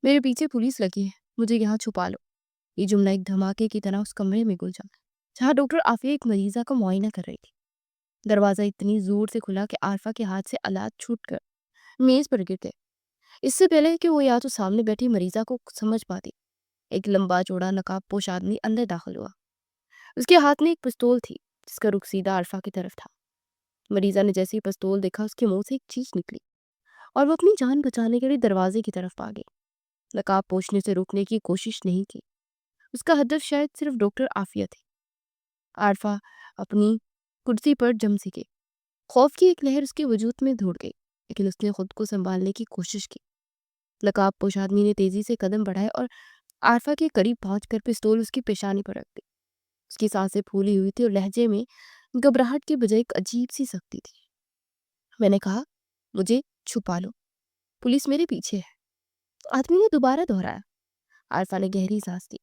میرے پیچھے پولیس لگی ہے، مجھے یہاں چھپا لو۔ یہ جملہ ایک دھماکے کی طرح اس کمرے میں گونجا جہاں ڈاکٹر عافیہ ایک مریضہ کا معائنہ کر رہی تھی۔ دروازہ اتنی زور سے کھلا کہ عارفہ کے ہاتھ سے آلات چھوٹ کر میز پر گر گئے۔ اس سے پہلے کہ وہ یا تو سامنے بیٹھی مریضہ کو سمجھ پاتی، ایک لمبا چوڑا نقاب پوش آدمی اندر داخل ہوا۔ اس کے ہاتھ میں ایک پستول تھی جس کا رخ سیدھا عارفہ کی طرف تھا۔ مریضہ نے جیسے ہی پستول دیکھا، اس کے منہ سے ایک چیخ نکلی اور وہ اپنی جان بچانے کے لیے دروازے کی طرف بھاگی۔ نقاب پوشنے سے روکنے کی کوشش نہیں کی، اس کا ہدف شاید صرف ڈاکٹر عافیہ تھی۔ عارفہ اپنی کرسی پر جم سی گئی، خوف کی ایک لہر اس کے وجود میں دوڑ گئی، لیکن اس نے خود کو سنبھالنے کی کوشش کی۔ نقاب پوش آدمی نے تیزی سے قدم بڑھائے اور عارفہ کے قریب پہنچ کر پستول اس کی پیشانی پر رکھ دی۔ اس کی سانسیں پھولی ہوئی تھی اور لہجے میں گھبراہٹ کی بجائے ایک عجیب سی سختی تھی۔ میں نے کہا، مجھے چھپا لو، پولیس میرے پیچھے ہے۔ آدمی نے دوبارہ دہرایا۔ عارفہ نے گہری سانس لی۔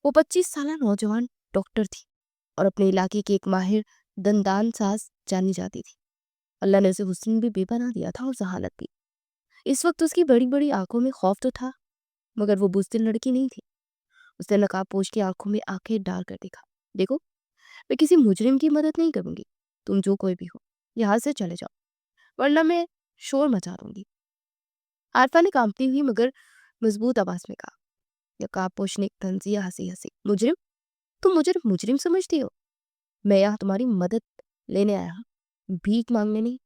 وہ 25 سالہ نوجوان ڈاکٹر تھی اور اپنے علاقے کی ایک ماہر دندان ساز جانی جاتی تھی۔ اللہ نے اسے حسن بھی بے پناہ دیا تھا اور ذہانت بھی۔ اس وقت اس کی بڑی بڑی آنکھوں میں خوف تو تھا، مگر وہ بزدل لڑکی نہیں تھی۔ اس نے نقاب پوش کی آنکھوں میں آنکھیں ڈال کر دیکھا۔ دیکھو، میں کسی مجرم کی مدد نہیں کروں گی، تم جو کوئی بھی ہو یہاں سے چلے جاؤ، ورنہ میں شور مچا دوں گی۔ عارفہ نے کانپتی ہوئی مگر مضبوط آواز میں کہا۔ نقاب پوش نے ایک طنزیہ ہنسی ہنسی۔ مجرم؟ تم مجھے مجرم سمجھتی ہو؟ میں یہاں تمہاری مدد لینے آیا ہوں، بھیک مانگنے نہیں۔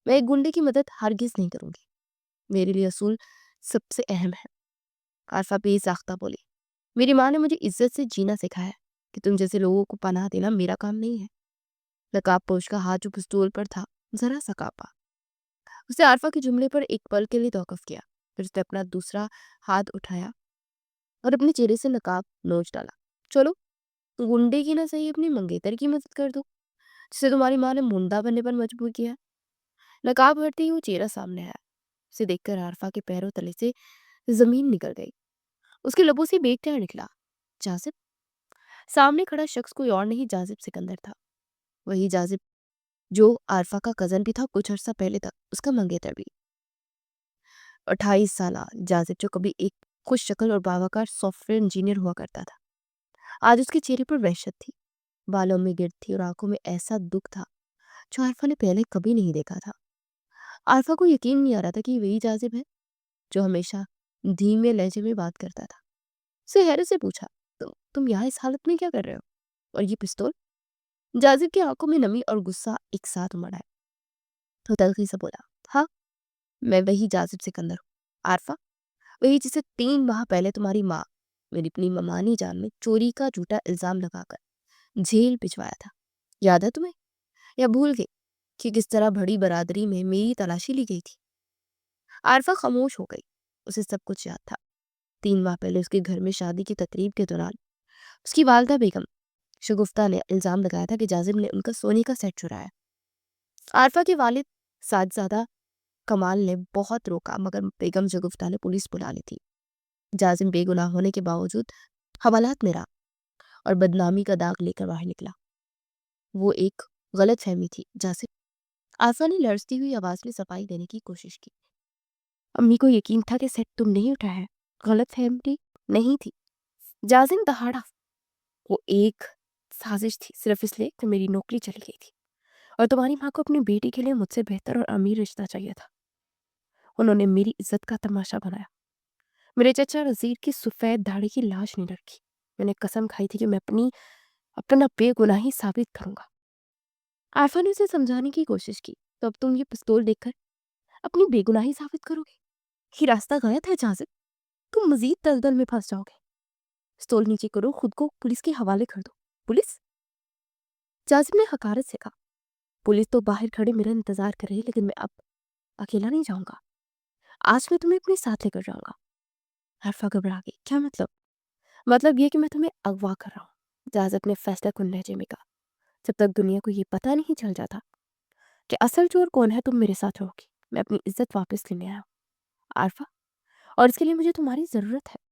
میں ایک گنڈے کی مدد ہرگز نہیں کروں گی، میرے لیے اصول سب سے اہم ہے۔ عارفہ بے ساختہ بولی، میری ماں نے مجھے عزت سے جینا سکھایا کہ تم جیسے لوگوں کو پناہ دینا میرا کام نہیں ہے۔ نقاب پوش کا ہاتھ جو پستول پر تھا ذرا سا کانپا۔ اس نے عارفہ کے جملے پر ایک پل کے لیے توقف کیا، پھر اس نے اپنا دوسرا ہاتھ اٹھایا اور اپنے چہرے سے نقاب نوچ ڈالا۔ چلو، گنڈے کی نہ صحیح اپنی منگیتر کی مدد کر دو جسے تمہاری ماں نے منڈا بننے پر مجبور کیا۔ نقاب ہٹتے ہی وہ چہرہ سامنے آیا۔ اسے دیکھ کر عارفہ کے پیروں تلے سے زمین نکل گئی۔ اس کے لبوں سے بیک ٹیڑھ نکلا، جاذب؟ سامنے کھڑا شخص کوئی اور نہیں، جاذب سکندر تھا۔ وہی جاذب جو عارفہ کا کزن بھی تھا، کچھ عرصہ پہلے تک اس کا منگیتر بھی۔ 28 سالہ جاذب جو کبھی ایک خوش شکل اور باوقار سافٹ ویئر انجینئر ہوا کرتا تھا، آج اس کے چہرے پر وحشت تھی، بالوں میں گرد تھی اور آنکھوں میں ایسا دکھ تھا جو عارفہ نے پہلے کبھی نہیں دیکھا تھا۔ عارفہ کو یقین نہیں آ رہا تھا کہ وہی جاذب ہے جو ہمیشہ دھیمے لہجے میں بات کرتا تھا۔ اسے حیرت سے پوچھا، تم یہاں اس حالت میں کیا کر رہے ہو؟ اور یہ پستول؟ جاذب کی آنکھوں میں نمی اور غصہ ایک ساتھ امڑ آیا۔ تو تلخی سے بولا، ہاں، میں وہی جاذب سکندر ہوں، عارفہ، وہی جسے 3 ماہ پہلے تمہاری ماں میری اپنی ممانی جان میں چوری کا جھوٹا الزام لگا کر جیل بھجوایا تھا۔ یاد ہے تمہیں؟ یا بھول گئی کہ کس طرح بڑی برادری میں میری تلاشی لی گئی تھی؟ عارفہ خاموش ہو گئی۔ اسے سب کچھ یاد تھا۔ 3 ماہ پہلے اس کے گھر میں شادی کی تقریب کے دوران اس کی والدہ بیگم شگفتہ نے الزام لگایا تھا کہ جاذب نے ان کا سونے کا سیٹ چرایا۔ عارفہ کے والد ساجزادہ کمال نے بہت روکا، مگر بیگم شگفتہ نے پولیس بلا لی تھی۔ جاذب بے گناہ ہونے کے باوجود حوالات میں رہا اور بدنامی کا داغ لے کر باہر نکلا۔ وہ ایک غلط فہمی تھی جاذب، عارفہ نے لرزتی ہوئی آواز میں صفائی دینے کی کوشش کی۔ امی کو یقین تھا کہ سیٹ تم نہیں اٹھایا ہے، غلط فہمی نہیں تھی۔ جاذب دہاڑا، وہ ایک سازش تھی، صرف اس لیے کہ میری نوکری چلی گئی تھی اور تمہاری ماں کو اپنی بیٹی کے لیے مجھ سے بہتر اور امیر رشتہ چاہیے تھا۔ انہوں نے میری عزت کا تماشا بنایا۔ میرے چچا وزیر کی سفید داڑھی کی لاش نہیں رکھی۔ میں نے قسم کھائی تھی کہ میں اپنا بے گناہی ثابت کروں گا۔ عارفہ نے اسے سمجھانے کی کوشش کی، تو اب تم یہ پستول دیکھ کر اپنی بے گناہی ثابت کرو گے؟ یہ راستہ غلط ہے جاذب، تم مزید دلدل میں پھنس جاؤ گے۔ پستول نیچے کرو، خود کو پولیس کے حوالے کر دو۔ پولیس؟ جاذب نے حقارت سے کہا، پولیس تو باہر کھڑے میرا انتظار کر رہی، لیکن میں اب اکیلا نہیں جاؤں گا، آج میں تمہیں اپنے ساتھ لے کر جاؤں گا۔ عارفہ گھبرا گئی، کیا مطلب؟ مطلب یہ کہ میں تمہیں اغوا کر رہا ہوں، جاذب نے فیصلہ کن لہجے میں کہا۔ جب تک دنیا کو یہ پتہ نہیں چل جاتا کہ اصل چور کون ہے، تم میرے ساتھ رہو گی۔ میں اپنی عزت واپس لینے آیا ہوں عارفہ، اور اس کے لیے مجھے تمہاری ضرورت ہے۔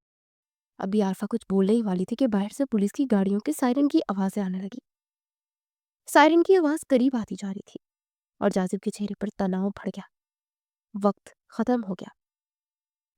ابھی عارفہ کچھ بولنے ہی والی تھی کہ باہر سے پولیس کی گاڑیوں کے سائرن کی آوازیں آنے لگی۔ سائرن کی آواز قریب آتی جا رہی تھی اور جاذب کے چہرے پر تناؤ بڑھ گیا۔ وقت ختم ہو گیا۔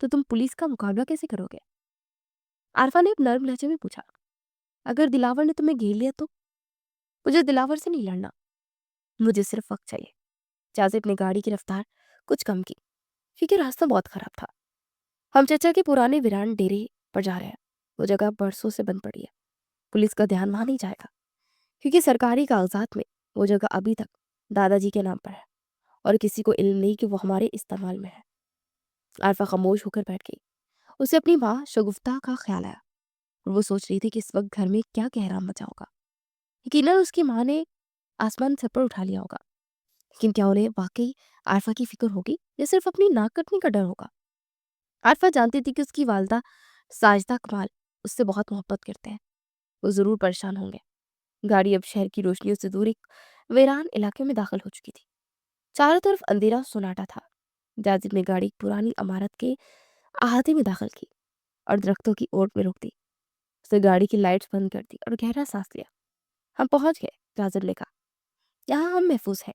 تو تم پولیس کا مقابلہ کیسے کرو گے؟ عارفہ نے ایک نرم لہجے میں پوچھا۔ اگر دلاور نے تمہیں گھیر لیا تو؟ مجھے دلاور سے نہیں لڑنا، مجھے صرف وقت چاہیے۔ جازب نے گاڑی کی رفتار کچھ کم کی کیونکہ راستہ بہت خراب تھا۔ ہم چچا کے پرانے ویران ڈیرے پر جا رہے ہیں، وہ جگہ برسوں سے بند پڑی ہے، پولیس کا دھیان وہاں نہیں جائے گا کیونکہ سرکاری کاغذات میں وہ جگہ ابھی تک دادا جی کے نام پر ہے اور کسی کو علم نہیں کہ وہ ہمارے استعمال میں ہے۔ عارفہ خاموش ہو کر بیٹھ گئی۔ اسے اپنی ماں شگفتہ کا خیال آیا اور وہ سوچ رہی تھی کہ اس وقت گھر میں کیا کہرام مچا ہوگا۔ یقیناً اس کی ماں نے آسمان سر پر اٹھا لیا ہوگا، لیکن کیا انہیں واقعی عارفہ کی فکر ہوگی یا صرف اپنی ناک کٹنے کا ڈر ہوگا؟ عارفہ جانتی تھی کہ اس کی والدہ ساجدہ کمال اس سے بہت محبت کرتے ہیں، وہ ضرور پریشان ہوں گے۔ گاڑی اب شہر کی روشنیوں سے دور ایک ویران علاقے میں داخل ہو چکی تھی۔ چاروں طرف اندھیرا سناٹا تھا۔ جازب نے گاڑی ایک پرانی عمارت کے احاطے میں داخل کی اور درختوں کی اوٹ میں روک دی۔ اس نے گاڑی کی لائٹس بند کر دی اور گہرا سانس لیا۔ ہم پہنچ گئے، جازب نے کہا، یہاں ہم محفوظ ہیں۔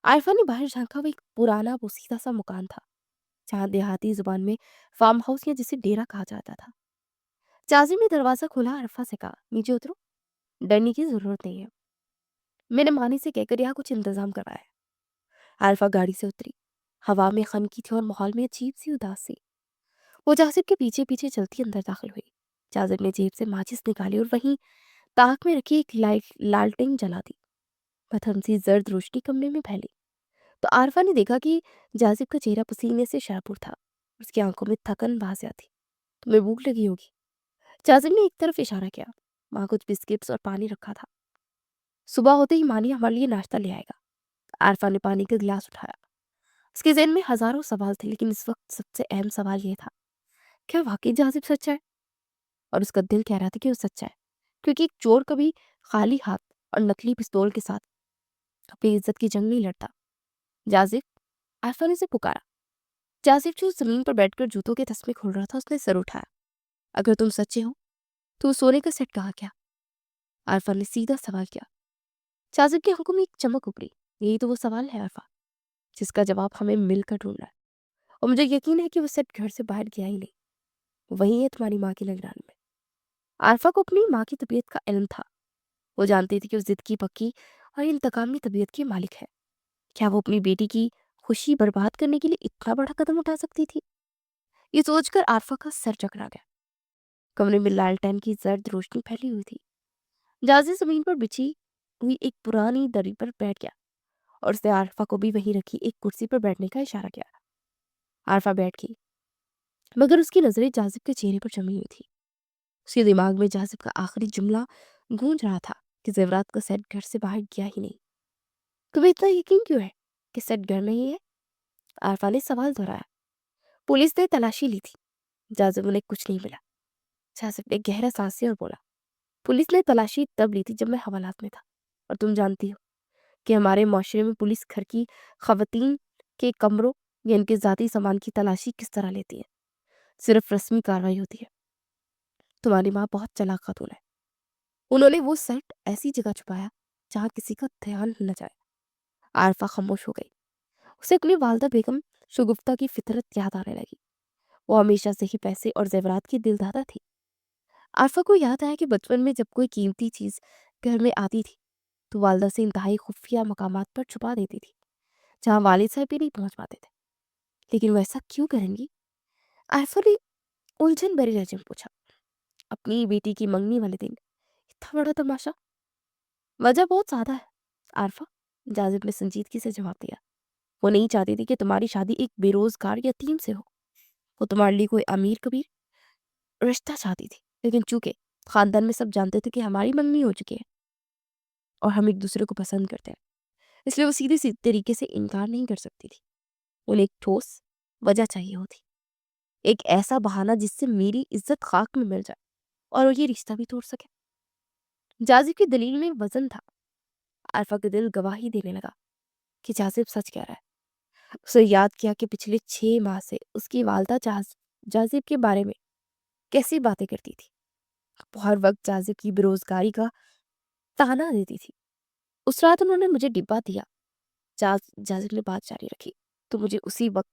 عارفہ نے باہر جھانکا، وہ ایک پرانا بوسیدہ سا مکان تھا جہاں دیہاتی زبان میں فارم ہاؤس یا جسے ڈیرا کہا جاتا تھا۔ جازب نے دروازہ کھولا، عارفہ سے کہا، نیچے اترو، ڈرنے کی ضرورت نہیں ہے، میں نے مانی سے کہہ کر یہاں کچھ انتظام کروایا ہے۔ عارفہ گاڑی سے اتری، ہوا میں خنکی تھی اور ماحول میں عجیب سی اداسی۔ وہ جازب کے پیچھے پیچھے چلتی اندر داخل ہوئی۔ جازب نے جیب سے ماچس نکالی اور وہیں تاک میں رکھی ایک لالٹین جلا دی۔ مدھم سی زرد روشنی کمرے میں پھیلی تو عارفہ نے دیکھا کہ جازب کا چہرہ پسینے سے شرابور تھا، اس کی آنکھوں میں تھکن واضح تھی۔ تمہیں بھوک لگی ہوگی، جازب نے ایک طرف اشارہ کیا۔ وہاں کچھ بسکٹس اور پانی رکھا تھا، صبح ہوتے ہی مانی ہمارے لیے ناشتہ لے آئے گا۔ عارفہ نے پانی کا گلاس اٹھایا۔ اس کے ذہن میں ہزاروں سوال تھے، لیکن اس وقت سب سے اہم سوال یہ تھا، کیا واقعی جازب سچا ہے؟ اور اس کا دل کہہ رہا تھا کہ وہ سچا ہے، کیونکہ ایک چور کبھی خالی ہاتھ اور نکلی پستول کے ساتھ اپنی عزت کی جنگ نہیں لڑتا۔ جازب، عارفہ نے اسے پکارا۔ جازب جو زمین پر بیٹھ کر جوتوں کے تسمے کھول رہا تھا، اس نے سر اٹھایا۔ اگر تم سچے ہو تو وہ سونے کا سیٹ کہاں کیا؟ عارفہ نے سیدھا سوال کیا۔ جازب کی آنکھوں میں ایک چمک ابھری۔ یہی تو وہ سوال ہے عارفہ، جس کا جواب ہمیں مل کر ڈھونڈنا ہے، اور مجھے یقین ہے کہ وہ سیٹ گھر سے باہر گیا ہی نہیں، وہیں ہے تمہاری ماں کی نگرانی میں۔ عارفہ کو اپنی ماں کی طبیعت کا علم تھا، وہ جانتی تھی کہ وہ ضد کی پکی اور انتقامی طبیعت کی مالک ہے۔ کیا وہ اپنی بیٹی کی خوشی برباد کرنے کے لیے اتنا بڑا قدم اٹھا سکتی تھی؟ یہ سوچ کر عارفہ کا سر چکرا گیا۔ کمرے میں لالٹین کی زرد روشنی پھیلی ہوئی تھی۔ جازب زمین پر بچھی ہوئی ایک پرانی دری پر بیٹھ گیا اور اس نے عارفہ کو بھی وہیں رکھی ایک کرسی پر بیٹھنے کا اشارہ کیا۔ عارفہ بیٹھ گئی، مگر اس کی نظریں جازب کے چہرے پر جمی ہوئی تھی۔ اس کے دماغ میں جازب کا آخری جملہ گونج رہا تھا کہ زیورات کا سیٹ گھر سے باہر گیا ہی نہیں۔ تمہیں اتنا یقین کیوں ہے کہ سیٹ گھر نہیں ہے؟ عارفہ نے سوال دہرایا۔ پولیس نے تلاشی لی تھی، جازب انہیں کچھ نہیں ملا۔ جازب نے گہرا سانس لیا اور بولا، پولیس نے تلاشی تب لی تھی جب میں حوالات میں تھا، اور تم جانتی ہو کہ ہمارے معاشرے میں پولیس گھر کی خواتین کے کمروں یا ان کے ذاتی سامان کی تلاشی کس طرح لیتی ہے؟ صرف رسمی کارروائی ہوتی ہے۔ تمہاری ماں بہت چلاک خاتون ہے، انہوں نے وہ سیٹ ایسی جگہ چھپایا جہاں کسی کا دھیان نہ جائے۔ عارفہ خاموش ہو گئی۔ اسے اپنی والدہ بیگم شگفتہ کی فطرت یاد آنے لگی۔ وہ ہمیشہ سے ہی پیسے اور زیورات کی دل دادا تھی۔ عارفہ کو یاد آیا کہ بچپن میں جب کوئی قیمتی چیز گھر میں آتی تھی تو والدہ سے انتہائی خفیہ مقامات پر چھپا دیتی تھی، جہاں والد صاحب بھی نہیں پہنچ پاتے تھے۔ لیکن وہ ایسا کیوں کریں گی؟ عارفہ نے الجھن بھری لہجے میں پوچھا۔ اپنی بیٹی کی منگنی والے دن اتنا بڑا تماشا؟ وجہ بہت سادہ ہے عارفہ، جازب نے سنجیدگی سے جواب دیا۔ وہ نہیں چاہتی تھی کہ تمہاری شادی ایک بے روزگار یتیم سے ہو، وہ تمہارے لیے کوئی امیر کبیر رشتہ چاہتی تھی، لیکن چونکہ خاندان میں سب جانتے تھے کہ ہماری منگنی ہو چکی ہے اور ہم ایک دوسرے کو پسند کرتے ہیں، اس لیے وہ سیدھے طریقے سے انکار نہیں کر سکتی تھی۔ انہیں ایک ٹھوس وجہ چاہیے ہوتی، ایک ایسا بہانہ جس سے میری عزت خاک میں مل جائے اور وہ یہ رشتہ بھی توڑ سکے۔ جازب کی دلیل میں وزن تھا۔ عارفہ کا دل گواہی دینے لگا کہ جازب سچ کہہ رہا ہے۔ اسے یاد کیا کہ پچھلے 6 ماہ سے اس کی والدہ جازب کے بارے میں کیسی باتیں کرتی تھی۔ وہ ہر وقت جازب کی بے روزگاری کا تانا دیتی تھی۔ اس رات انہوں نے مجھے ڈبہ دیا، جازب نے بات جاری رکھی، تو مجھے اسی وقت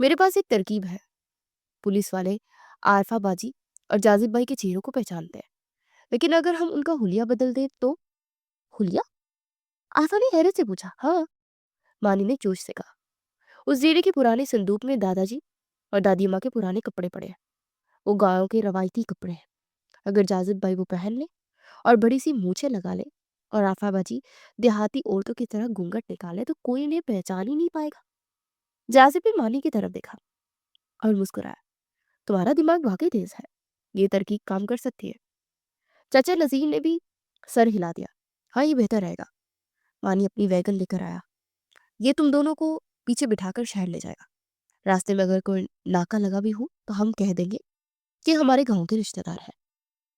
میرے پاس ایک ترکیب ہے. پولیس والے عارفہ باجی اور جازب بھائی کے چہروں کو پہچانتے ہیں، لیکن اگر ہم ان کا حلیہ بدل دیں تو؟ حلیہ؟ عارفہ نے حیرت سے پوچھا. ہاں، مانی نے جوش سے کہا. اس زیرے کے پرانے صندوق میں دادا جی اور دادی ماں کے پرانے کپڑے پڑے ہیں. وہ گاؤں کے روایتی کپڑے ہیں. اگر جازب بھائی وہ پہن لے اور بڑی سی مونچھیں لگا لے اور آفا باجی دیہاتی عورتوں کی طرح گھونگھٹ نکالے تو کوئی انہیں پہچان ہی نہیں پائے گا. جازب نے مانی کی طرف دیکھا اور مسکرایا. تمہارا دماغ واقعی تیز ہے، یہ ترکیب کام کر سکتی ہے. چچا نذیر نے بھی سر ہلا دیا. ہاں، یہ بہتر رہے گا. مانی اپنی ویگن لے کر آیا. یہ تم دونوں کو پیچھے بٹھا کر شہر لے جائے گا. راستے میں اگر کوئی ناکا لگا بھی ہو تو ہم کہہ دیں گے کہ ہمارے گاؤں کے رشتہ دار ہیں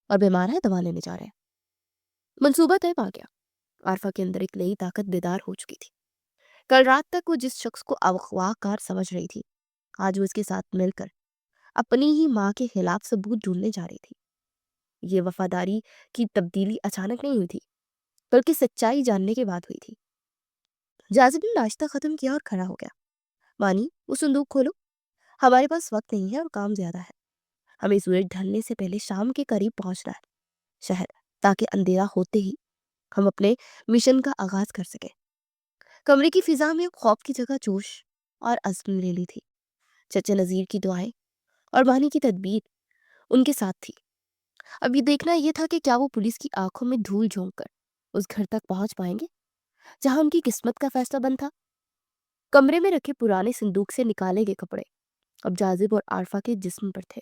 اور بیمار ہے، دوا لینے جا رہے ہیں. منصوبہ طے پا گیا. عارفہ کے اندر ایک نئی طاقت بیدار ہو چکی تھی. کل رات تک وہ جس شخص کو اغوا کار سمجھ رہی تھی، آج وہ اس کے ساتھ مل کر اپنی ہی ماں کے خلاف ثبوت ڈھونڈنے جا رہی تھی. یہ وفاداری کی تبدیلی اچانک نہیں ہوئی تھی، بلکہ سچائی جاننے کے بعد ہوئی تھی. جازب نے ناشتہ ختم کیا اور کھڑا ہو گیا. مانی، وہ صندوق کھولو. ہمارے پاس وقت نہیں ہے اور کام زیادہ ہے. ہمیں سورج ڈھلنے سے پہلے شام کے قریب پہنچنا ہے شہر، تاکہ اندھیرا ہوتے ہی ہم اپنے مشن کا آغاز کر سکیں. کمرے کی فضا میں خوف کی جگہ جوش اور عزم لے لی تھی. چچا نذیر کی دعائیں اور مانی کی تدبیر ان کے ساتھ تھی. اب یہ دیکھنا یہ تھا کہ کیا وہ پولیس کی آنکھوں میں دھول جھونک کر اس گھر تک پہنچ پائیں گے جہاں ان کی قسمت کا فیصلہ بند تھا. کمرے میں رکھے پرانے صندوق سے نکالے گئے کپڑے اب جازب اور عارفہ کے جسم پر تھے.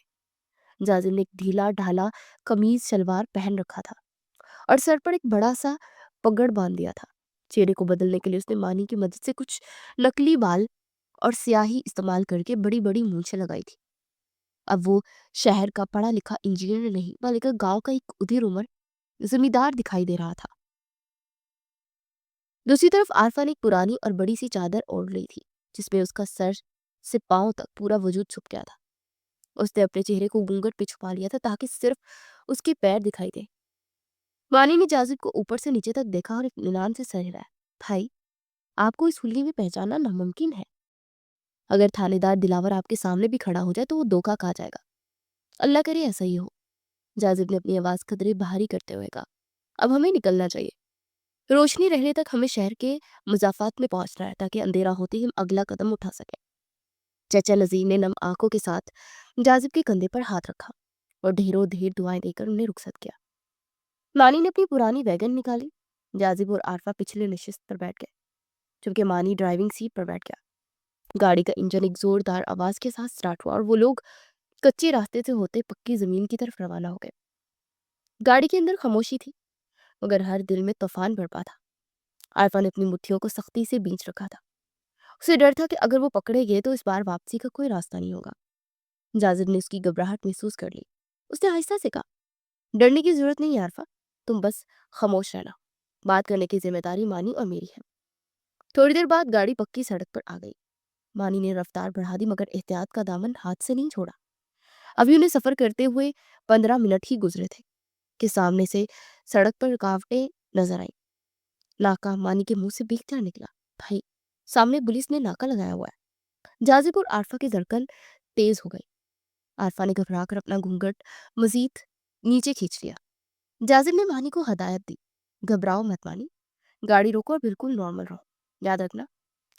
جازب نے ایک ڈھیلا ڈھالا قمیض شلوار پہن رکھا تھا اور سر پر ایک بڑا سا پگڑ باندھ دیا تھا. چہرے کو بدلنے کے لیے اس نے مانی کی مدد سے کچھ نقلی بال اور سیاہی استعمال کر کے بڑی بڑی مونچھیں لگائی تھی. اب وہ شہر کا پڑھا لکھا انجینئر نہیں بلکہ گاؤں کا ایک ادھر عمر زمیندار دکھائی دے رہا تھا. دوسری طرف عارفہ نے ایک پرانی اور بڑی سی چادر اوڑھ لی تھی جس میں اس کا سر سے پاؤں تک پورا وجود چھپ گیا تھا. اس نے اپنے چہرے کو گھونگھٹ پہ چھپا لیا تھا تاکہ صرف اس کے پیر دکھائی دے. مانی نے جازب کو اوپر سے نیچے تک دیکھا اور اطمینان سے سر ہلایا. بھائی، آپ کو اس حلیے میں پہچاننا ناممکن ہے. اگر تھانے دار دلاور آپ کے سامنے بھی کھڑا ہو جائے تو وہ دھوکا کھا جائے گا. اللہ کرے ایسا ہی ہو. جازب نے اپنی آواز قدرے بھاری کرتے ہوئے کہا. اب ہمیں نکلنا چاہیے. روشنی رہنے تک ہمیں شہر کے مضافات میں پہنچنا ہے تاکہ اندھیرا ہوتے ہی ہم اگلا قدم اٹھا سکیں. چچا نذیر نے نم آنکھوں کے ساتھ جازب کے کندھے پر ہاتھ رکھا اور ڈھیروں ڈھیر دعائیں دے کر انہیں رخصت کیا. مانی نے اپنی پرانی ویگن نکالی. جازب اور عارفہ پچھلے نشست پر بیٹھ گئے جبکہ مانی ڈرائیونگ سیٹ پر بیٹھ گیا. گاڑی کا انجن ایک زوردار آواز کے ساتھ سٹارٹ ہوا اور وہ لوگ کچے راستے سے ہوتے پکی زمین کی طرف روانہ ہو گئے. گاڑی کے اندر خاموشی تھی مگر ہر دل میں طوفان برپا تھا. عارفہ نے اپنی مٹھیوں کو سختی سے بینچ رکھا تھا. اسے ڈر تھا کہ اگر وہ پکڑے گئے تو اس بار واپسی کا کوئی راستہ نہیں ہوگا. جازب نے اس کی گھبراہٹ محسوس کر لی. اس نے آہستہ سے کہا. ڈرنے کی ضرورت نہیں عارفہ، تم بس خاموش رہنا. بات کرنے کی ذمہ داری مانی اور میری ہے. تھوڑی دیر بعد گاڑی پکی سڑک پر آ گئی. مانی نے رفتار بڑھا دی مگر احتیاط کا دامن ہاتھ سے نہیں چھوڑا. ابھی انہیں سفر کرتے ہوئے 15 منٹ ہی گزرے تھے کہ سامنے سے سڑک پر رکاوٹیں نظر آئیں. ناکا مانی کے منہ سے بیکتا نکلا. بھائی، سامنے پولیس نے ناکا لگایا ہوا ہے. جازب اور عارفہ کی دھڑکن تیز ہو گئی. عارفہ نے گھبرا کر اپنا گھونگھٹ مزید نیچے کھینچ لیا. جازب نے مانی کو ہدایت دی. گھبراؤ مت مانی، گاڑی روکو اور بالکل نارمل رہو. یاد رکھنا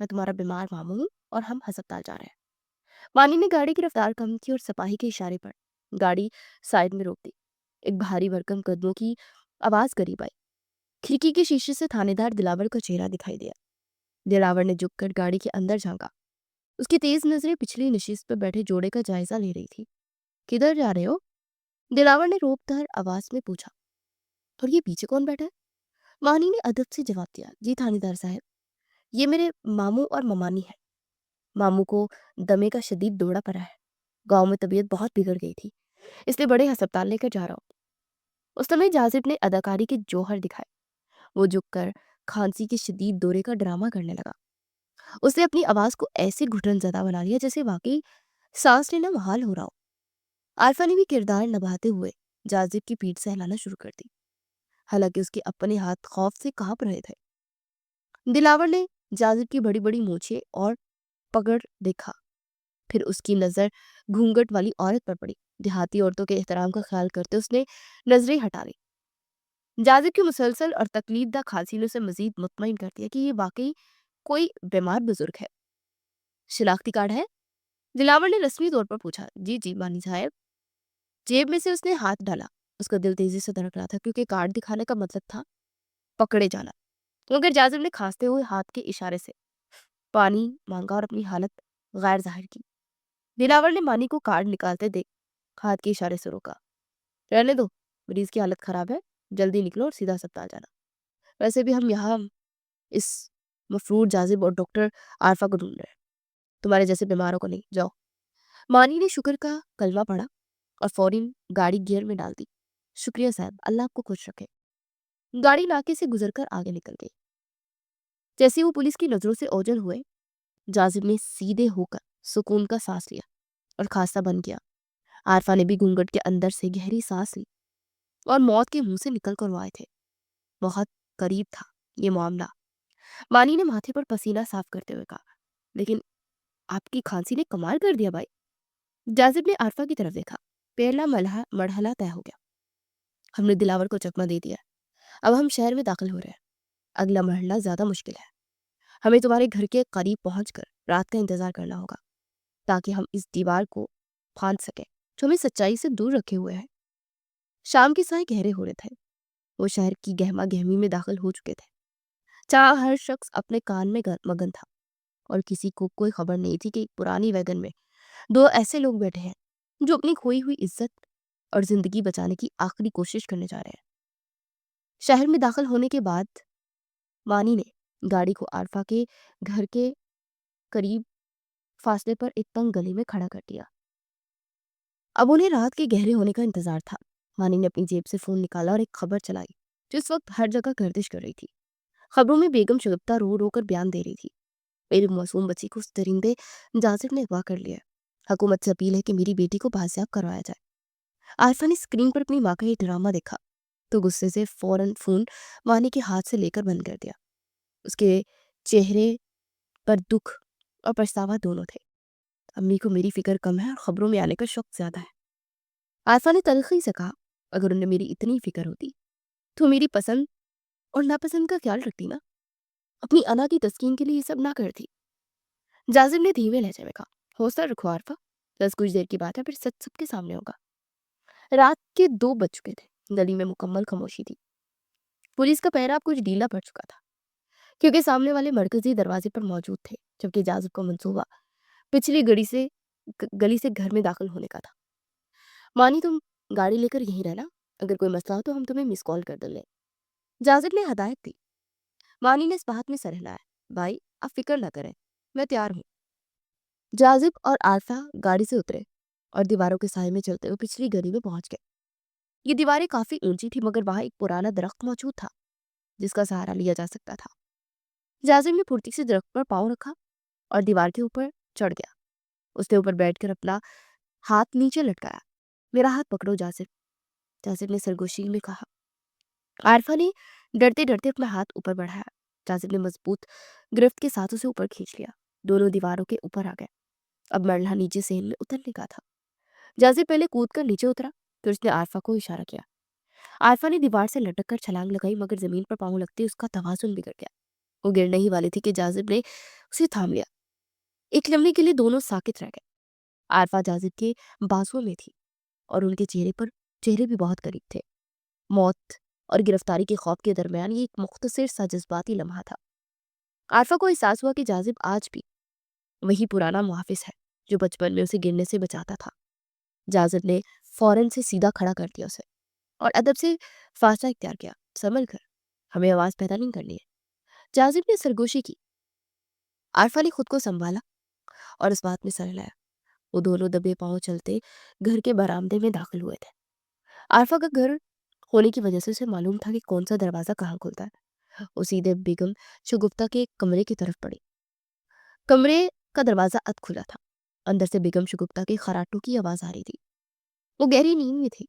میں تمہارا بیمار ماموں ہوں اور ہم ہسپتال جا رہے ہیں. مانی نے گاڑی کی رفتار کم کی اور سپاہی کے اشارے پر گاڑی سائڈ میں روک دی. ایک بھاری بھرکم قدموں کی آواز قریب آئی. کھڑکی کے شیشے سے تھانے دار دلاور کا چہرہ دکھائی دیا. دلاور نے جھک کر گاڑی کے اندر جھانکا. اس کی تیز نظریں پچھلی نشست پر بیٹھے جوڑے کا جائزہ لے رہی تھی. کدھر جا رہے ہو؟ دلاور نے روب دار آواز میں پوچھا. اور یہ پیچھے کون بیٹھا ہے؟ مانی نے ادب سے جواب دیا. جی تھانے دار صاحب، یہ میرے ماموں اور ممانی ہے. ماموں کو دمے کا شدید دوڑا پڑا ہے. گاؤں میں طبیعت بہت بگڑ گئی تھی، اس لیے بڑے ہسپتال لے کر جا رہا ہوں. اس سمے جازب نے اداکاری کے جوہر دکھائے. وہ جھک کر کھانسی کے شدید دورے کا ڈرامہ کرنے لگا. اس نے اپنی آواز کو ایسے گھٹن زدہ بنا لیا جیسے واقعی سانس لینا محال ہو رہا ہو. عارفہ نے بھی کردار نبھاتے ہوئے جازب کی پیٹھ سہلانا شروع کر دی، حالانکہ اس کے اپنے ہاتھ خوف سے کانپ رہے تھے. دلاور نے جازب کی بڑی بڑی مونچھیں اور پگڑ دیکھا پھر اس کی نظر گھونگھٹ والی عورت پر پڑی۔ دیہاتی عورتوں کے احترام کا خیال کرتے اس نے نظریں ہٹا لی۔ جاذب کی مسلسل اور تکلیف دہ کھانسی نے اسے مزید مطمئن کر دیا کہ یہ واقعی کوئی بیمار بزرگ ہے۔ شناختی کارڈ ہے؟ دلاور نے رسمی طور پر پوچھا۔ جی جی بانی صاحب۔ جیب میں سے اس نے ہاتھ ڈالا۔ اس کا دل تیزی سے دھڑک رہا تھا کیونکہ کارڈ دکھانے کا مطلب تھا پکڑے جانا، مگر جاذب نے کھانستے ہوئے ہاتھ کے اشارے سے پانی مانگا اور اپنی حالت غیر ظاہر کی۔ دلاور نے مانی کو کارڈ نکالتے دیکھ ہاتھ کے اشارے سے روکا۔ رہنے دو، مریض کی حالت خراب ہے، جلدی نکلو اور سیدھا اسپتال جانا۔ ویسے بھی ہم یہاں اس مفرور جاذب اور ڈاکٹر عارفہ کو ڈھونڈ رہے ہیں، تمہارے جیسے بیماروں کو نہیں، جاؤ۔ مانی نے شکر کا کلمہ پڑھا اور فوراً گاڑی گیئر میں ڈال دی۔ شکریہ صاحب، اللہ آپ کو خوش رکھے۔ گاڑی ناکے سے گزر کر آگے نکل گئی۔ جیسے وہ پولیس کی نظروں سے اوجھل ہوئے، جاذب نے سیدھے ہو کر سکون کا سانس لیا اور کھانستا بند کیا۔ عارفہ نے بھی گھونگھٹ کے اندر سے گہری سانس لی اور موت کے منہ سے نکل کر وہ آئے تھے۔ بہت قریب تھا یہ معاملہ۔ مانی نے ماتھے پر پسینہ صاف کرتے ہوئے کہا، لیکن آپ کی کھانسی نے کمال کر دیا بھائی۔ جاذب نے عارفہ کی طرف دیکھا۔ پہلا مرحلہ طے ہو گیا، ہم نے دلاور کو چکمہ دے دیا، اب ہم شہر میں داخل ہو رہے ہیں۔ اگلا مرحلہ زیادہ مشکل ہے، ہمیں تمہارے گھر کے قریب پہنچ کر رات کا انتظار کرنا ہوگا تاکہ ہم اس دیوار کو پھاند سکیں جو ہمیں سچائی سے دور رکھے ہوئے ہے۔ شام کے سائے گہرے ہو رہے تھے، وہ شہر کی گہما گہمی میں داخل ہو چکے تھے۔ جہاں ہر شخص اپنے کام میں مگن تھا اور کسی کو کوئی خبر نہیں تھی کہ ایک پرانی ویگن میں دو ایسے لوگ بیٹھے ہیں جو اپنی کھوئی ہوئی عزت اور زندگی بچانے کی آخری کوشش کرنے جا رہے ہیں۔ شہر میں داخل ہونے کے بعد مانی نے گاڑی کو عارفہ کے گھر کے قریب فاصلے پر ایک تنگ گلی میں کھڑا کر دیا۔ اب انہیں رات کے گہرے ہونے کا انتظار تھا۔ مانی نے اپنی جیب سے فون نکالا اور ایک خبر چلائی جو اس وقت ہر جگہ گردش کر رہی تھی۔ خبروں میں بیگم شگفتہ رو رو کر بیان دے رہی تھی، میری معصوم بچی کو اس درندے جاذب نے اغوا کر لیا ہے، حکومت سے اپیل ہے کہ میری بیٹی کو بازیاب کروایا جائے۔ عارفہ نے اسکرین پر اپنی ماں کا یہ ڈرامہ دیکھا تو غصے سے فوراً فون مانی کے ہاتھ سے لے کر بند کر دیا۔ اس کے چہرے پر دکھ اور پچھتاوا دونوں تھے۔ امی کو میری فکر کم ہے اور خبروں میں آنے کا شوق زیادہ ہے۔ عارفہ نے تلخی سے کہا، اگر انہیں میری اتنی فکر ہوتی تو میری پسند اور ناپسند کا خیال رکھتی نا، اپنی انا کی تسکین کے لیے یہ سب نہ کرتی۔ جاذب نے دھیمے لہجے میں کہا، حوصلہ رکھو عارفہ، بس کچھ دیر کی بات ہے، پھر سچ سب کے سامنے ہوگا۔ رات کے 2 بج چکے تھے، گلی میں مکمل خاموشی تھی۔ پولیس کا پہرا اب کچھ ڈھیلا پڑ چکا تھا کیونکہ سامنے والے مرکزی دروازے پر موجود تھے، جبکہ جاذب کا منصوبہ پچھلی گلی سے گھر میں داخل ہونے کا تھا۔ مانی تم گاڑی لے کر یہیں رہنا، اگر کوئی مسئلہ ہو تو ہم تمہیں مس کال کر دیں گے، جاذب نے ہدایت دی۔ مانی نے اس بات میں سر ہلایا، بھائی آپ فکر نہ کریں، میں تیار ہوں۔ جاذب اور عارفہ گاڑی سے اترے اور دیواروں کے سائے میں چلتے ہوئے پچھلی گلی میں پہنچ گئے۔ یہ دیواریں کافی اونچی تھی مگر وہاں ایک پرانا درخت موجود تھا جس کا سہارا لیا جا سکتا تھا۔ جاذب نے پھرتی سے درخت پر پاؤں رکھا اور دیوار کے اوپر چڑھ گیا۔ اس نے اوپر بیٹھ کر اپنا ہاتھ نیچے لٹکایا۔ میرا ہاتھ پکڑو جاذب، جاذب نے سرگوشی میں کہا۔ عارفہ نے ڈرتے ڈرتے اپنا ہاتھ اوپر بڑھایا۔ جاذب نے مضبوط گرفت کے ساتھ اسے اوپر کھینچ لیا۔ دونوں دیواروں کے اوپر آ گئے۔ اب مرحلہ نیچے سے میں اترنے کا تھا۔ جاذب پہلے کود کر نیچے اترا، پھر اس نے عارفہ کو اشارہ کیا۔ عارفہ نے دیوار سے لٹک کر چھلانگ لگائی مگر زمین پر پاؤں لگتے اس کا توازن بگڑ گیا۔ وہ گرنے ہی والی تھی کہ جاذب نے اسے تھام لیا۔ ایک لمحے کے لیے دونوں ساکت رہ گئے۔ عارفہ جاذب کے بازوؤں میں تھی اور ان کے چہرے بھی بہت قریب تھے۔ موت اور گرفتاری کے خوف کے درمیان یہ ایک مختصر سا جذباتی لمحہ تھا۔ عارفہ کو احساس ہوا کہ جاذب آج بھی وہی پرانا محافظ ہے جو بچپن میں اسے گرنے سے بچاتا تھا۔ جاذب نے فوراً سے سیدھا کھڑا کر دیا اسے اور ادب سے فاصلہ اختیار کیا، سنبھل کر، ہمیں آواز پیدا نہیں کرنی ہے۔ جاذب نے سرگوشی کی۔ عارفہ نے خود کو سنبھالا اور اس بات میں سر ہلایا۔ وہ دونوں دبے پاؤں چلتے گھر کے برآمدے میں داخل ہوئے تھے۔ عارفہ کا گھر ہونے کی وجہ سے اسے معلوم تھا کہ کون سا دروازہ کہاں کھلتا ہے۔ وہ سیدھے بیگم شگفتہ کے کمرے کی طرف پڑی۔ کمرے کا دروازہ اد کھلا تھا۔ اندر سے بیگم شگفتہ کے خراٹوں کی آواز آ رہی تھی۔ وہ گہری نیند میں تھی۔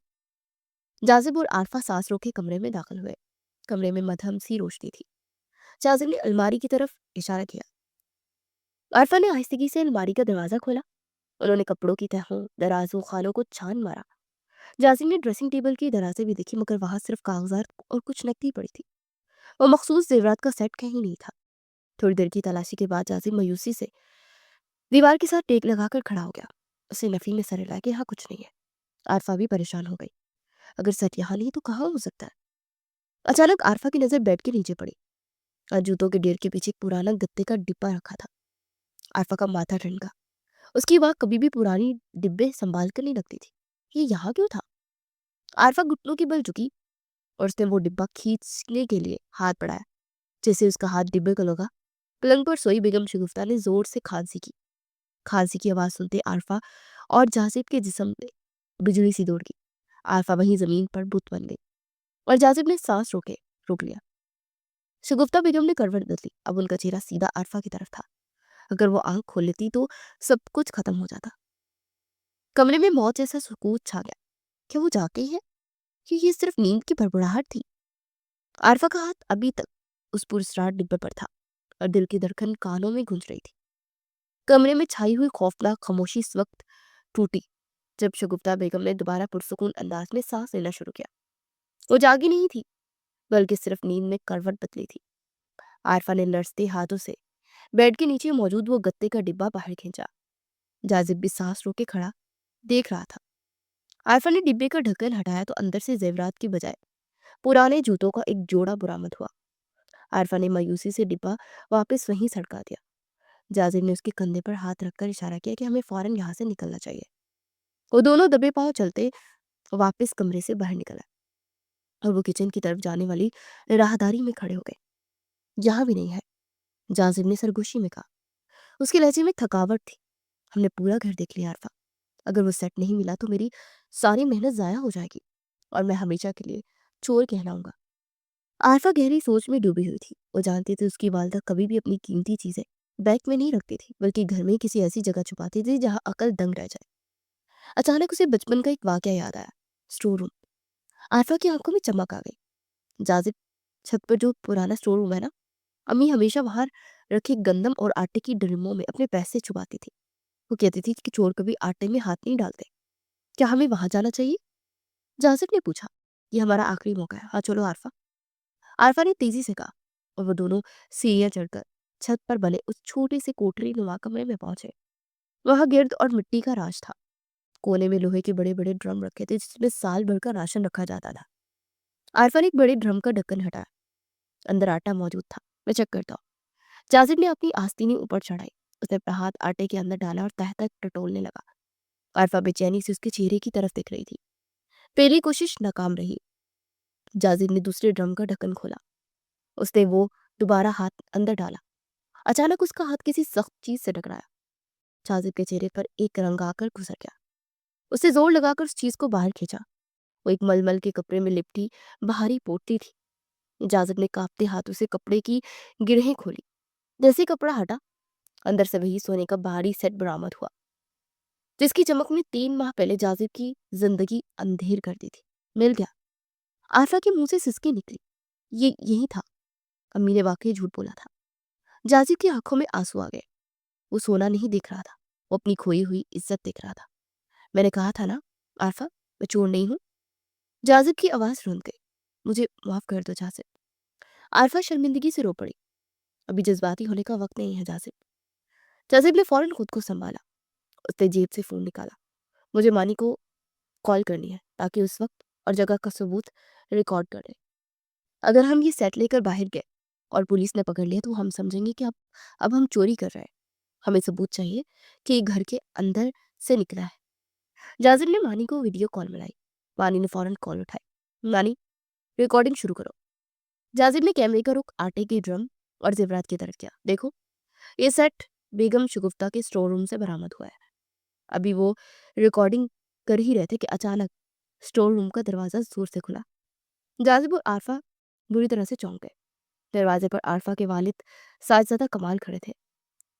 جاذب اور عارفہ سانس روکے کمرے میں داخل ہوئے۔ کمرے میں مدھم سی روشنی تھی۔ جاذب نے الماری کی طرف اشارہ کیا۔ عارفہ نے آہستگی سے الماری کا دروازہ کھولا انہوں نے کپڑوں کی تہوں، درازوں، خانوں کو چھان مارا۔ جاسم نے ڈریسنگ ٹیبل کی درازیں بھی دیکھی، مگر وہاں صرف کاغذات اور کچھ نقدی پڑی تھی۔ وہ مخصوص زیورات کا سیٹ کہیں نہیں تھا۔ تھوڑی دیر کی تلاشی کے بعد جاسم مایوسی سے دیوار کے ساتھ ٹیک لگا کر کھڑا ہو گیا۔ اسے نفی میں سر ہلایا کہ یہاں کچھ نہیں ہے۔ عارفہ بھی پریشان ہو گئی۔ اگر سیٹ یہاں نہیں تو کہاں ہو سکتا ہے؟ اچانک عارفہ کی نظر بیڈ کے نیچے پڑی اور جوتوں کے ڈھیر کے پیچھے ایک پرانا گتے کا ڈبہ رکھا تھا۔ عارفہ کا ماتھا ٹھنکا۔ اس کی ماں کبھی بھی پرانی ڈبے سنبھال کر نہیں رکھتی تھی۔ یہ یہاں کیوں تھا؟ عارفہ گھٹنوں کی بل جھکی اور اس نے وہ ڈبہ کھینچنے کے لیے ہاتھ بڑھایا۔ جیسے اس کا ہاتھ ڈبے کو لگا، پلنگ پر سوئی بیگم شگفتہ نے زور سے کھانسی کی۔ کھانسی کی آواز سنتے عارفہ اور جاذب کے جسم میں بجلی سی دوڑ گئی۔ عارفہ وہیں زمین پر بت بن گئی اور جاذب نے سانس روک لیا۔ شگفتہ بیگم نے کروٹ بدلی۔ اب ان کا چہرہ سیدھا عارفہ کی طرف تھا۔ اگر وہ آنکھ کھول لیتی تو سب کچھ ختم ہو جاتا۔ کمرے میں موت جیسا سکوت چھا گیا۔ کیا وہ جاگتی ہے؟ یہ صرف نیند کی بڑبڑاہٹ تھی؟ عارفہ کا ہاتھ ابھی تک اس پراسرار ڈبے پر تھا اور دل کی دھڑکن کانوں میں گونج رہی تھی۔ کمرے میں چھائی ہوئی خوفناک خاموشی اس وقت ٹوٹی جب شگفتہ بیگم نے دوبارہ پرسکون انداز میں سانس لینا شروع کیا۔ وہ جاگی نہیں تھی، بلکہ صرف نیند میں کروٹ بدلی تھی۔ عارفہ نے لرزتے ہاتھوں سے بیڈ کے نیچے موجود وہ گتے کا ڈبہ باہر کھینچا۔ جاذب بھی سانس روک کے کھڑا دیکھ رہا تھا۔ عارفہ نے ڈبے کا ڈھکن ہٹایا تو اندر سے زیورات کی بجائے پرانے جوتوں کا ایک جوڑا برآمد ہوا۔ عارفہ نے مایوسی سے ڈبہ واپس وہیں سڑکا دیا۔ جاذب نے اس کے کندھے پر ہاتھ رکھ کر اشارہ کیا کہ ہمیں فوراً یہاں سے نکلنا چاہیے۔ وہ دونوں دبے پاؤں چلتے واپس کمرے سے باہر نکل آئے اور وہ کچن کی طرف جانے والی راہداری میں کھڑے ہو گئے۔ یہاں بھی نہیں ہے، جاذب نے سرگوشی میں کہا۔ اس کے لہجے میں تھکاوٹ تھی۔ ہم نے پورا گھر دیکھ لیا عارفہ۔ اگر وہ سیٹ نہیں ملا تو میری ساری محنت ضائع ہو جائے گی اور میں ہمیشہ کے لیے چور کہلاؤں گا۔ عارفہ گہری سوچ میں ڈوبی ہوئی تھی۔ وہ جانتی تھی اس کی والدہ کبھی بھی اپنی قیمتی چیزیں بیگ میں نہیں رکھتی تھی، بلکہ گھر میں کسی ایسی جگہ چھپاتی تھی جہاں عقل دنگ رہ جائے۔ اچانک اسے بچپن کا ایک واقعہ یاد آیا۔ Store room. عارفہ کی آنکھوں میں چمک آ گئی۔ جاذب، چھت پر جو پرانا اسٹور روم ہے نا، امی ہمیشہ وہاں رکھے گندم اور آٹے کی ڈرموں میں اپنے پیسے چھپاتی تھی۔ وہ کہتی تھی کہ چور کبھی آٹے میں ہاتھ نہیں ڈالتے۔ کیا ہمیں وہاں جانا چاہیے؟ جاذب نے پوچھا۔ یہ ہمارا آخری موقع ہے، ہاں چلو عارفہ۔ عارفہ نے تیزی سے کہا اور وہ دونوں سیڑھیاں چڑھ کر چھت پر بنے اس چھوٹے سے کوٹری نما کمرے میں پہنچے۔ وہاں گرد اور مٹی کا راج تھا۔ کونے میں لوہے کے بڑے بڑے ڈرم رکھے تھے جس میں سال بھر کا راشن رکھا جاتا تھا۔ عارفہ نے ایک بڑے ڈرم کا ڈھکن ہٹایا۔ اندر آٹا موجود تھا۔ میں چیک کرتا ہوں۔ جاذب نے اپنی آستینی اوپر چڑھائی۔ اس نے اپنا ہاتھ آٹے کے اندر ڈالا اور تہہ تک ٹٹولنے لگا۔ عارفہ بے چینی سے اس کے چہرے کی طرف دیکھ رہی تھی۔ پہلی کوشش ناکام رہی۔ جاذب نے دوسرے ڈرم کا ڈھکن کھولا۔ اس نے وہ دوبارہ ہاتھ اندر ڈالا۔ اچانک اس کا ہاتھ کسی سخت چیز سے ٹکرایا۔ جاذب کے چہرے پر ایک رنگ آ کر گزر گیا۔ اس نے زور لگا کر اس چیز کو باہر کھینچا۔ وہ ایک ململ کے کپڑے میں لپٹی بھاری پوٹلی تھی۔ جاذب نے کانپتے ہاتھوں سے کپڑے کی گرہیں کھولی۔ جیسے کپڑا ہٹا، اندر سے وہی سونے کا بھاری سیٹ برآمد ہوا جس کی چمک نے 3 ماہ پہلے جاذب کی زندگی اندھیر کر دی تھی۔ مل گیا۔ عارفہ کے منہ سے سسکی نکلی۔ یہ یہی تھا۔ امی نے واقعی جھوٹ بولا تھا۔ جاذب کی آنکھوں میں آنسو آ گئے۔ وہ سونا نہیں دیکھ رہا تھا، وہ اپنی کھوئی ہوئی عزت دیکھ رہا تھا۔ میں نے کہا تھا نا عارفہ، میں چور نہیں ہوں۔ جاذب کی آواز رون گئی۔ مجھے معاف کر دو جاذب۔ عارفہ شرمندگی سے رو پڑی۔ ابھی جذباتی ہونے کا وقت نہیں ہے جاذب۔ جاذب نے فوراً خود کو سنبھالا۔ اس نے جیب سے فون نکالا۔ مجھے مانی کو کال کرنی ہے تاکہ اس وقت اور جگہ کا ثبوت ریکارڈ کر دے۔ اگر ہم یہ سیٹ لے کر باہر گئے اور پولیس نے پکڑ لیا تو ہم سمجھیں گے کہ اب ہم چوری کر رہے ہیں۔ ہمیں ثبوت چاہیے کہ یہ گھر کے اندر سے نکلا ہے۔ جاذب نے مانی کو ویڈیو کال ملائی۔ مانی نے فوراً کال اٹھائی۔ مانی، ریکارڈنگ شروع کرو۔ جاذب نے کیمرے کا رخ آٹے کے ڈرم اور زیورات کی طرف کیا۔ دیکھو، یہ سیٹ بیگم شگفتہ کے اسٹور روم سے برآمد ہوا ہے۔ ابھی وہ ریکارڈنگ کر ہی رہے تھے کہ اچانک اسٹور روم کا دروازہ زور سے کھلا۔ جاذب اور عارفہ بری طرح سے چونک گئے۔ دروازے پر عارفہ کے والد ساجدہ کمال کھڑے تھے۔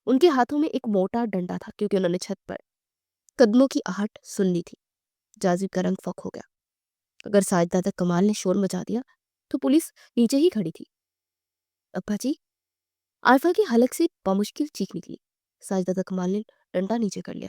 ان کے ہاتھوں میں ایک موٹا ڈنڈا تھا کیونکہ انہوں نے چھت پر قدموں کی آہٹ سن لی تھی۔ جاذب کا رنگ فک ہو گیا۔ اگر ساجدہ کمال نے شور مچا دیا تو پولیس نیچے ہی کھڑی تھی۔ ابا جی، عارفہ کی حلق سے بمشکل چیخ نکلی۔ ساجدہ کمال نے ڈنڈا نیچے کر لیا۔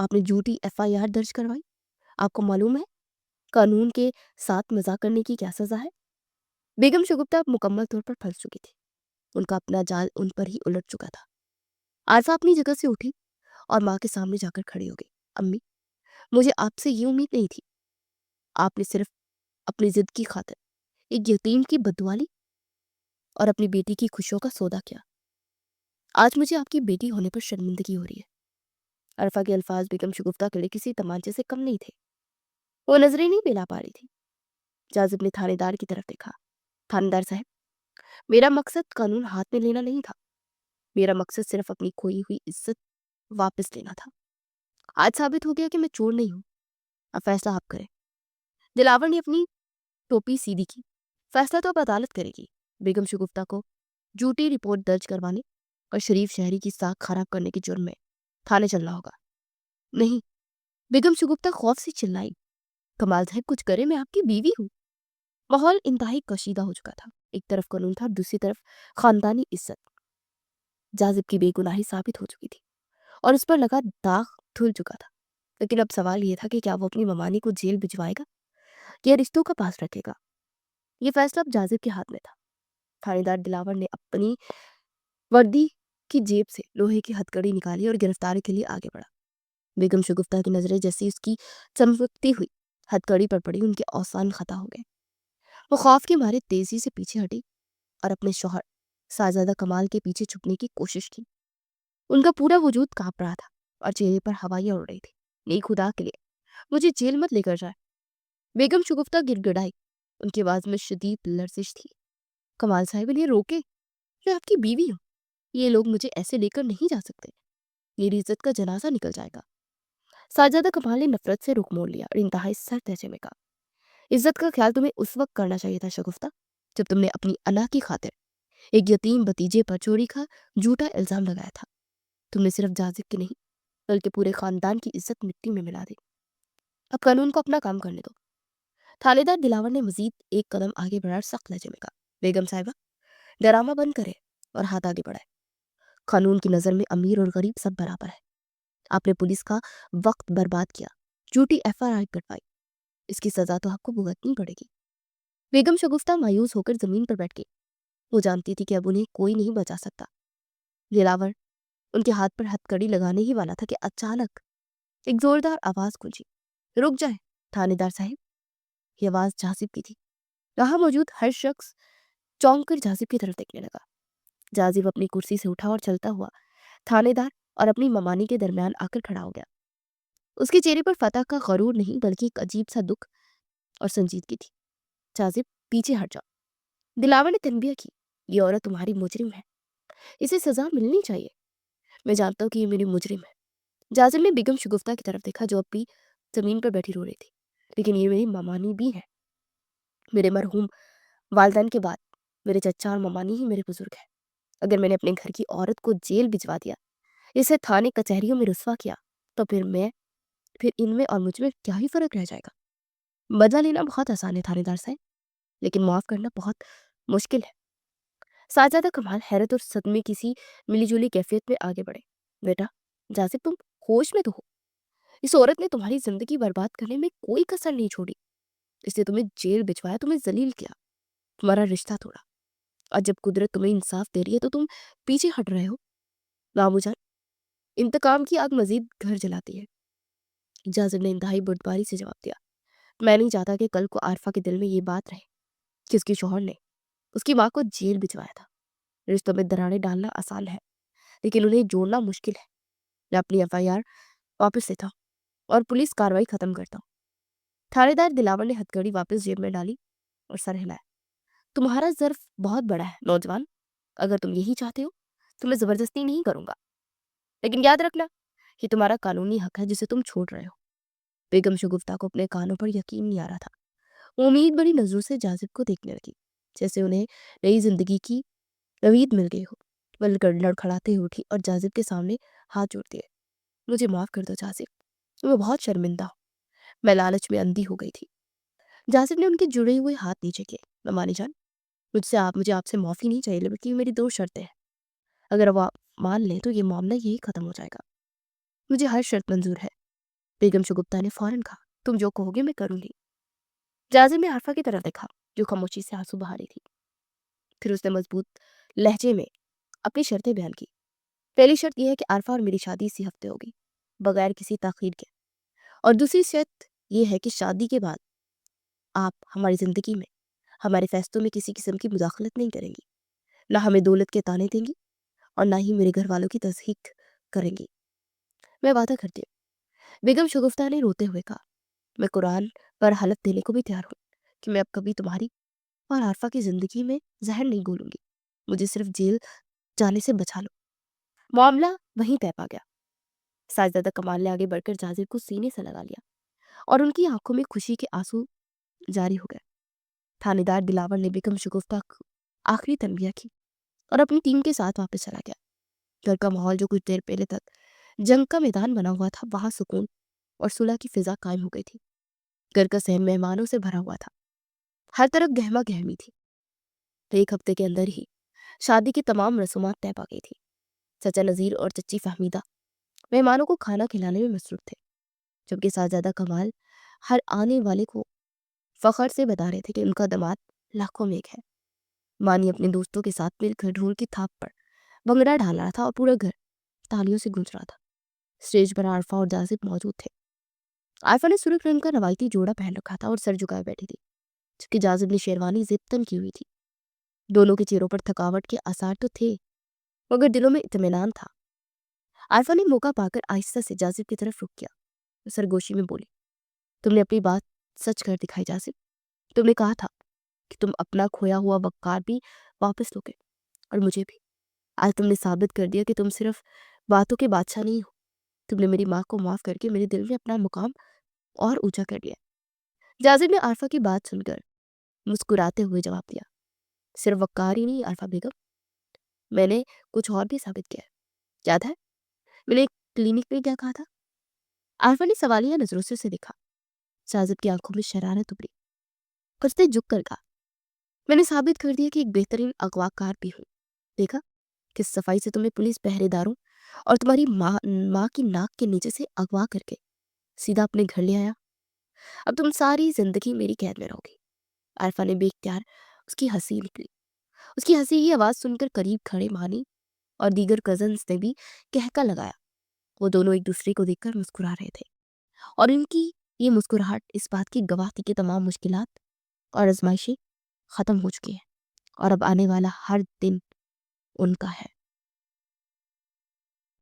آپ نے جھوٹی FIR درج کروائی. آپ کو معلوم ہے قانون کے ساتھ مذاق کرنے کی کیا سزا ہے؟ بیگم شگفتہ اب مکمل طور پر پھنس چکی تھی. ان کا اپنا جال ان پر ہی الٹ چکا تھا. عارفہ اپنی جگہ سے اٹھی اور ماں کے سامنے جا کر کھڑی ہو گئی. امی، مجھے آپ سے یہ امید نہیں تھی. آپ نے صرف اپنی ضد کی خاطر ایک یتیم کی بددعا لی اور اپنی بیٹی کی خوشیوں کا سودا کیا. آج مجھے آپ کی بیٹی ہونے پر شرمندگی ہو رہی ہے. عارفہ کے الفاظ بیگم شگفتہ کے لیے کسی تمانچے سے کم نہیں تھے. وہ نظریں نہیں ملا پا رہی تھی. جاذب نے تھانے دار کی طرف دیکھا. تھانے دار صاحب، میرا مقصد قانون ہاتھ میں لینا نہیں تھا. میرا مقصد صرف اپنی کھوئی ہوئی عزت واپس لینا تھا. آج ثابت ہو گیا کہ میں چور نہیں ہوں. اب فیصلہ آپ کریں. دلاور نے اپنی ٹوپی سیدھی کی. فیصلہ تو اب عدالت کرے گی. بیگم شگفتہ کو جھوٹی رپورٹ درج کروانے اور شریف شہری کی ساکھ خراب کرنے کے جرم میں تھانے چلنا ہوگا. نہیں، بیگم شگفتہ خوف سے چلائی. کمال صاحب کچھ کرے، میں آپ کی بیوی ہوں. ماحول انتہائی کشیدہ ہو چکا تھا. ایک طرف قانون تھا، دوسری طرف خاندانی عزت. جاذب کی بے گناہی ثابت ہو چکی تھی اور اس پر لگا داغ دھل چکا تھا. لیکن اب سوال یہ تھا کہ کیا وہ اپنی ممانی کو جیل بھجوائے گا یا رشتوں کا پاس رکھے گا. یہ فیصلہ اب جاذب کے ہاتھ میں تھا. تھانے دار دلاور نے اپنی وردی کی جیب سے لوہے کی ہتکڑی نکالی اور گرفتاری کے لیے آگے بڑھا. بیگم شگفتہ کی نظریں جیسی اس کی چمکتی ہوئی ہتکڑی پر پڑی، ان کے اوسان خطا ہو گئے. وہ خوف کے مارے تیزی سے پیچھے ہٹی اور اپنے شوہر شہزادہ کمال کے پیچھے چھپنے کی کوشش کی. ان کا پورا وجود کانپ رہا تھا اور چہرے پر ہوائیاں اڑ رہی تھی. نہیں، خدا کے لیے مجھے جیل مت لے کر جائے. بیگم شگفتہ گر گڑائی. ان کی آواز میں شدید لرزش تھی. کمال صاحب، انہیں روکے. میں آپ کی بیوی ہوں. یہ لوگ مجھے ایسے لے کر نہیں جا سکتے. میری عزت کا جنازہ نکل جائے گا. شہزادہ کمال نے نفرت سے رخ موڑ لیا اور انتہائی سخت لہجے میں کہا، عزت کا خیال تمہیں اس وقت کرنا چاہیے تھا شگفتہ، جب تم نے اپنی انا کی خاطر ایک یتیم بھتیجے پر چوری کا جھوٹا الزام لگایا تھا. تم نے صرف جاذب کی نہیں بلکہ پورے خاندان کی عزت مٹی میں ملا دی. اب قانون کو اپنا کام کرنے دو. تھانے دار دلاور نے مزید ایک قدم آگے بڑھا سخت لہجے میں کہا، بیگم صاحبہ، ڈرامہ بند کرے اور ہاتھ آگے بڑھائے. قانون کی نظر میں امیر اور غریب سب برابر ہے. آپ نے پولیس کا وقت برباد کیا، جھوٹی FIR کٹوائی. اس کی سزا تو آپ کو بھگتنی پڑے گی. بیگم شگفتہ مایوس ہو کر زمین پر بیٹھ گئی. وہ جانتی تھی کہ اب انہیں کوئی نہیں بچا سکتا. دلاور ان کے ہاتھ پر ہتکڑی لگانے ہی والا تھا کہ اچانک ایک زوردار آواز گونجی، رک جائیں تھانے دار صاحب. یہ آواز جاذب کی تھی. وہاں موجود ہر شخص چونک کر جاذب کی طرف دیکھنے لگا. جاذب اپنی کرسی سے اٹھا اور چلتا ہوا تھانے دار اور اپنی ممانی کے درمیان آ کر کھڑا ہو گیا. اس کے چہرے پر فتح کا غرور نہیں بلکہ ایک عجیب سا دکھ اور سنجیدگی تھی. جاذب، پیچھے ہٹ جاؤ. دلاور نے تنبیہ کی، یہ عورت تمہاری مجرم ہے. اسے سزا ملنی چاہیے. میں جانتا ہوں کہ یہ میری مجرم ہے. جاذب نے بیگم شگفتہ کی طرف دیکھا جو اب بھی زمین پر بیٹھی رو رہی تھی. لیکن یہ میری ممانی بھی ہے. میرے مرحوم والدین کے بعد میرے چچا اور ممانی ہی میرے بزرگ ہیں. اگر میں نے اپنے گھر کی عورت کو جیل بھجوا دیا، اسے تھانے کچہریوں میں رسوا کیا، تو پھر ان میں اور مجھ میں کیا ہی فرق رہ جائے گا. بدلہ لینا بہت آسان ہے تھانے دار صاحب، لیکن معاف کرنا بہت مشکل ہے. شہزادہ کمال حیرت اور صدمے کسی ملی جلی کیفیت میں آگے بڑھے. بیٹا جاذب، تم ہوش میں تو ہو. اس عورت نے تمہاری زندگی برباد کرنے میں کوئی کسر نہیں چھوڑی. اس نے تمہیں جیل بھجوایا، تمہیں ذلیل کیا، تمہارا رشتہ توڑا. اور جب قدرت تمہیں انصاف دے رہی ہے تو تم پیچھے ہٹ رہے ہو. مامو جان، انتقام کی آگ مزید گھر جلاتی ہے. جاذب نے انتہائی بردباری سے جواب دیا، میں نہیں چاہتا کہ کل کو عارفہ کے دل میں یہ بات رہے کہ اس کے شوہر نے اس کی ماں کو جیل بھجوایا تھا. رشتوں میں دراڑیں ڈالنا آسان ہے لیکن انہیں جوڑنا مشکل ہے. میں اپنی FIR واپس لیتا ہوں اور پولیس کاروائی ختم کرتا ہوں. تھانے دار دلاور نے ہتکڑی واپس جیب میں ڈالی اور سر ہلایا. تمہارا ظرف بہت بڑا ہے نوجوان. اگر تم یہی چاہتے ہو تو میں زبردستی نہیں کروں گا، لیکن یاد رکھنا یہ تمہارا قانونی حق ہے جسے تم چھوڑ رہے ہو. بیگم شگفتہ کو اپنے کانوں پر یقین نہیں آ رہا تھا. وہ امید بڑی نظروں سے جاذب کو دیکھنے لگی، جیسے انہیں نئی زندگی کی امید مل گئی ہو. وہ لڑکھڑاتے ہوئی اٹھی اور جاذب کے سامنے ہاتھ جوڑ دیے. مجھے معاف کر دو جاذب، میں بہت شرمندہ ہوں. میں لالچ میں اندھی ہو گئی تھی. جاذب نے ان کے جڑے ہوئے ہاتھ نیچے کیے. ممانی جان، مجھے آپ سے معافی نہیں چاہیے، بلکہ میری 2 شرطیں ہیں. اگر وہ آپ مان لیں تو یہ معاملہ یہی ختم ہو جائے گا. مجھے ہر شرط منظور ہے، بیگم شگفتہ نے فوراً کہا، تم جو کہو گے میں کروں گی۔ جازم نے عارفہ کی طرف دیکھا جو خاموشی سے آنسو بہا رہی تھی۔ پھر اس نے مضبوط لہجے میں اپنی شرطیں بیان کی۔ پہلی شرط یہ ہے کہ عارفہ اور میری شادی اسی ہفتے ہوگی، بغیر کسی تاخیر کے۔ اور دوسری شرط یہ ہے کہ شادی کے بعد آپ ہماری زندگی میں ہمارے فیصلوں میں کسی قسم کی مداخلت نہیں کریں گی، نہ ہمیں دولت کے تانے دیں گی اور نہ ہی میرے گھر والوں کی تصدیق کریں گی۔ میں وعدہ کرتی ہوں۔ بیگم شگفتہ نے روتے ہوئے کہا، میں قرآن پر حلف دینے کو بھی تیار ہوں کہ میں اب کبھی تمہاری اور عارفہ کی زندگی میں زہر نہیں گھولوں گی۔ مجھے صرف جیل جانے سے بچا لو۔ معاملہ وہیں طے پا گیا۔ ساجدہ کمال نے آگے بڑھ کر جازر کو سینے سے لگا لیا اور ان کی آنکھوں میں خوشی کے آنسو جاری ہو گئے۔ تھانے دار دلاور نے بیگم شگفتہ کو آخری تنبیہ کی اور اپنی ٹیم کے ساتھ واپس چلا گیا۔ گھر کا ماحول جو کچھ دیر پہلے تک جنگ کا میدان بنا ہوا تھا، وہاں سکون اور صلح کی فضا قائم ہو گئی تھی۔ گھر کا صحن مہمانوں سے بھرا ہوا تھا، ہر طرف گہما گہمی تھی۔ ایک ہفتے کے اندر ہی شادی کی تمام رسومات طے پا گئی تھی۔ چچا نذیر اور چچی فہمیدہ مہمانوں کو کھانا کھلانے میں مصروف تھے، جبکہ صاحبزادہ کمال ہر آنے والے کو فخر سے بتا رہے تھے کہ ان کا داماد لاکھوں میں ایک ہے۔ مانی اپنے دوستوں کے ساتھ مل کر ڈھول کی تھاپ پر بھنگڑا ڈال رہا تھا اور پورا گھر تالیوں سے گونج رہا تھا۔ اسٹیج پر عارفہ اور جازب موجود تھے۔ عارفہ نے سرخ رنگ کا روایتی جوڑا پہن رکھا تھا اور سر جھکائے بیٹھی تھی، جبکہ جازب نے شیروانی زیب تن کی ہوئی تھی۔ دونوں کے چہروں پر تھکاوٹ کے آثار تو تھے، مگر دلوں میں اطمینان تھا۔ عارفہ نے موقع پا کر آہستہ سے جازب کی طرف رخ کیا، سرگوشی میں بولی، تم نے اپنی بات سچ کر دکھائی جازب۔ تم نے کہا تھا کہ تم اپنا کھویا ہوا وقار بھی واپس لو گے، اور مجھے بھی۔ آج تم نے ثابت کر دیا کہ تم صرف باتوں کے بادشاہ نہیں ہو۔ تم نے میری ماں کو معاف کر کے میرے دل میں اپنا مقام اور اونچا کر لیا۔ جازب نے عارفہ کی بات سن کر مسکراتے ہوئے جواب دیا، صرف وقار ہی نہیں عارفہ بیگم، میں نے کچھ اور بھی ثابت کیا ہے۔ یاد ہے میں نے کلینک میں کیا کہا تھا؟ عارفہ نے سوالیہ نظروں سے اسے دیکھا۔ جازب کی آنکھوں میں شرارت ابھری۔ اس نے جھک کر کہا، میں نے ثابت کر دیا کہ ایک بہترین اغوا کار بھی ہوں۔ دیکھا کس صفائی سے تمہیں پولیس پہرے داروں اور تمہاری ماں کی ناک کے نیچے سے اغوا کر کے سیدھا اپنے گھر لے آیا۔ اب تم ساری زندگی میری قید میں رہو گی۔ عارفہ نے بے اختیار اس کی ہنسی نکلی۔ اس کی ہنسی کی آواز سن کر قریب کھڑے مانی اور دیگر کزنز نے بھی کہکا لگایا۔ وہ دونوں ایک دوسرے کو دیکھ کر مسکرا رہے تھے، اور ان کی یہ مسکراہٹ اس بات کی گواہ تھی کہ تمام مشکلات اور آزمائشیں ختم ہو چکی ہیں اور اب آنے والا ہر دن ان کا ہے۔